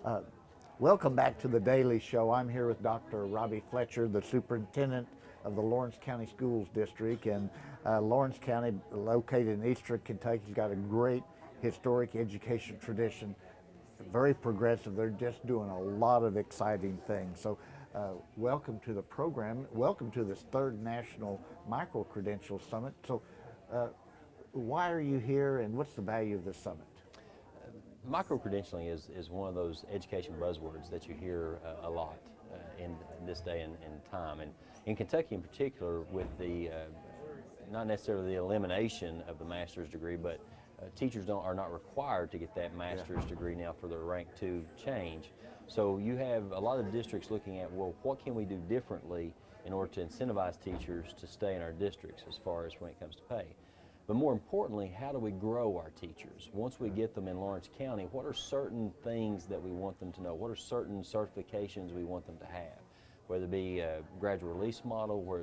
Uh, Welcome back to the Daily Show. I'm here with Dr. Robbie Fletcher, the superintendent of the Lawrence County Schools District. And Lawrence County, located in eastern Kentucky, has got a great historic education tradition, very progressive. They're just doing a lot of exciting things. So welcome to the program. Welcome to this third National Micro-Credentials Summit. So why are you here and what's the value of this summit? Micro-credentialing is one of those education buzzwords that you hear a lot in this day and time. And in Kentucky in particular, with the, not necessarily the elimination of the master's degree, but teachers are not required to get that master's degree now for their rank 2 change. So you have a lot of districts looking at, well, what can we do differently in order to incentivize teachers to stay in our districts as far as when it comes to pay. But more importantly, how do we grow our teachers? Once we get them in Lawrence County, what are certain things that we want them to know? What are certain certifications we want them to have? Whether it be a graduate release model, whether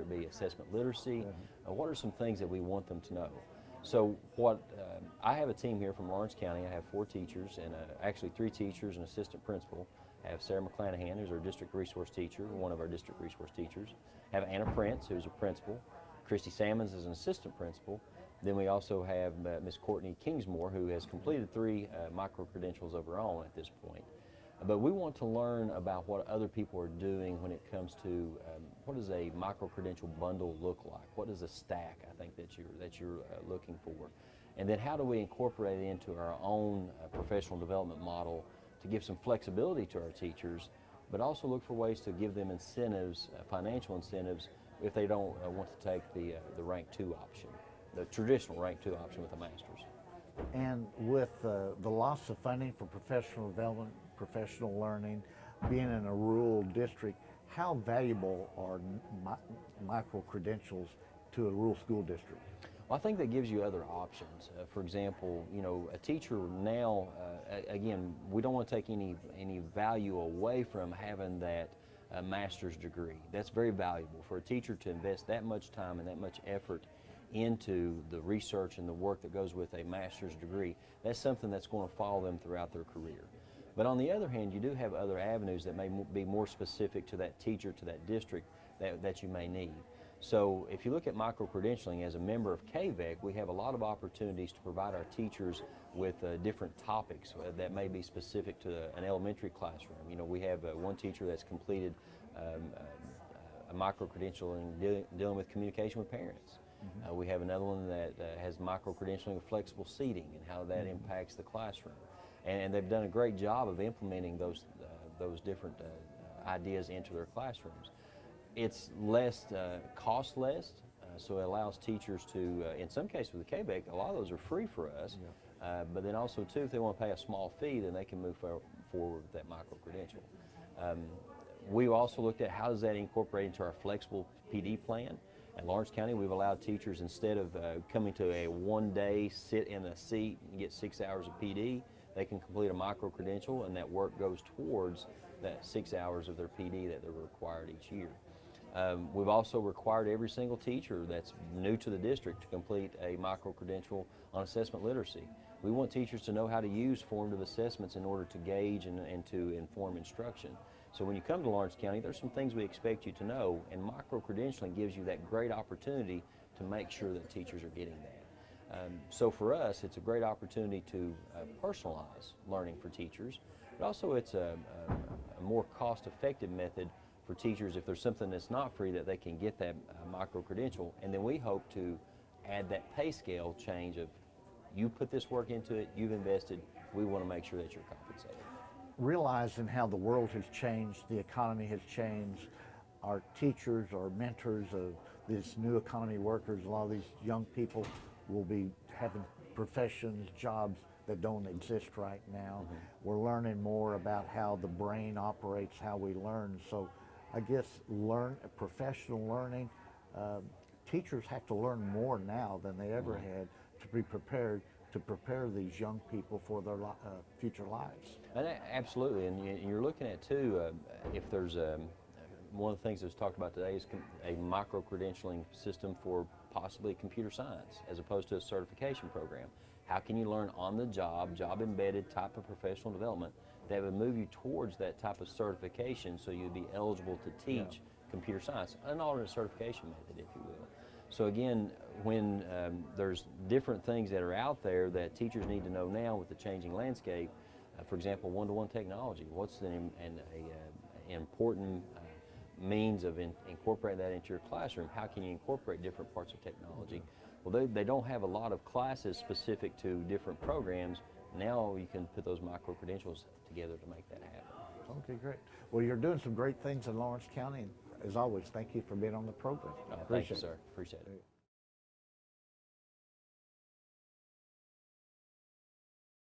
it be assessment literacy, what are some things that we want them to know? So I have a team here from Lawrence County. I have 4 teachers, and actually 3 teachers and assistant principal. I have Sarah McClanahan, who's our district resource teacher, one of our district resource teachers. I have Anna Prince, who's a principal. Christy Salmons is an assistant principal. Then we also have Ms. Courtney Kingsmore, who has completed 3 micro-credentials of her own at this point. But we want to learn about what other people are doing when it comes to what does a micro-credential bundle look like? What is a stack, I think, that you're looking for? And then how do we incorporate it into our own professional development model to give some flexibility to our teachers, but also look for ways to give them incentives, financial incentives, if they don't want to take the rank 2 option, the traditional rank 2 option with a master's. And with the loss of funding for professional development, professional learning, being in a rural district, how valuable are micro-credentials to a rural school district? Well, I think that gives you other options. For example, a teacher now, again, we don't want to take any value away from having that master's degree. That's very valuable for a teacher to invest that much time and that much effort into the research and the work that goes with a master's degree. That's something that's going to follow them throughout their career. But on the other hand, you do have other avenues that may be more specific to that teacher, to that district that you may need. So if you look at micro-credentialing as a member of KVEC, we have a lot of opportunities to provide our teachers with different topics that may be specific to an elementary classroom. We have one teacher that's completed a micro-credentialing dealing with communication with parents. We have another one that has micro-credentialing with flexible seating and how that impacts the classroom. And they've done a great job of implementing those different ideas into their classrooms. It's cost less, so it allows teachers to, in some cases with the KVEC, a lot of those are free for us, but then also too, if they want to pay a small fee, then they can move forward with that micro-credential. We've also looked at how does that incorporate into our flexible PD plan. At Lawrence County, we've allowed teachers, instead of coming to a one-day sit in a seat and get 6 hours of PD, they can complete a micro-credential, and that work goes towards that 6 hours of their PD that they're required each year. We've also required every single teacher that's new to the district to complete a micro-credential on assessment literacy. We want teachers to know how to use formative assessments in order to gauge and to inform instruction. So when you come to Lawrence County, there's some things we expect you to know, and micro-credentialing gives you that great opportunity to make sure that teachers are getting that. So for us, it's a great opportunity to personalize learning for teachers, but also it's a more cost-effective method for teachers if there's something that's not free that they can get that micro-credential. And then we hope to add that pay scale change of you put this work into it, you've invested, we want to make sure that you're compensated. Realizing how the world has changed, the economy has changed, our teachers, our mentors of these new economy workers, a lot of these young people will be having professions, jobs that don't exist right now. We're learning more about how the brain operates, how we learn. So I guess professional learning, teachers have to learn more now than they ever had to be prepared to prepare these young people for their future lives. And absolutely, and you're looking at too, if there's one of the things that's talked about today is a micro-credentialing system for possibly computer science as opposed to a certification program. How can you learn on the job, job embedded type of professional development that would move you towards that type of certification so you'd be eligible to teach computer science, an alternate certification method, if you will. So again, when there's different things that are out there that teachers need to know now with the changing landscape, for example, one-to-one technology, what's an important means of incorporating that into your classroom? How can you incorporate different parts of technology? Well, they don't have a lot of classes specific to different programs. Now you can put those micro-credentials together to make that happen. Okay, great. Well, you're doing some great things in Lawrence County, and as always, thank you for being on the program. Thank you, sir. Appreciate it.